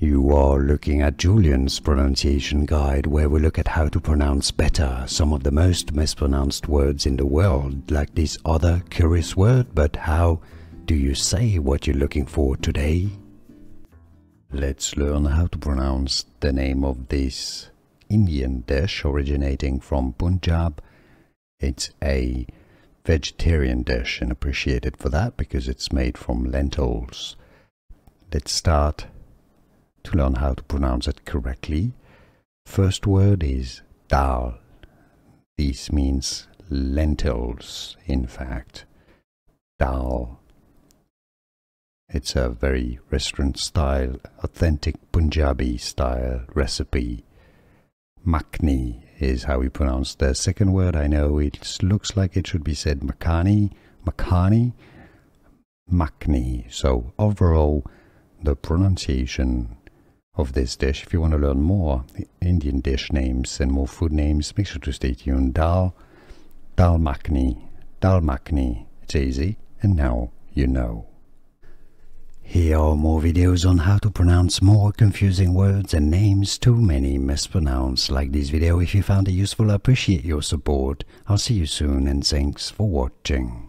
You are looking at Julian's pronunciation guide, where we look at how to pronounce better some of the most mispronounced words in the world, like this other curious word. But how do you say what you're looking for today? Let's learn how to pronounce the name of this Indian dish originating from Punjab. It's a vegetarian dish and appreciated for that because it's made from lentils. Let's start to learn how to pronounce it correctly. First word is dal. This means lentils, in fact. Dal. It's a very restaurant style, authentic Punjabi style recipe. Makhani is how we pronounce the second word. I know it looks like it should be said makhani, makhani. So overall, the pronunciation of this dish, if you want to learn more Indian dish names and more food names, make sure to stay tuned. Dal Makhani. It's easy, and now you know. Here are more videos on how to pronounce more confusing words and names too many mispronounced. Like this video if you found it useful. I appreciate your support. I'll see you soon, and thanks for watching.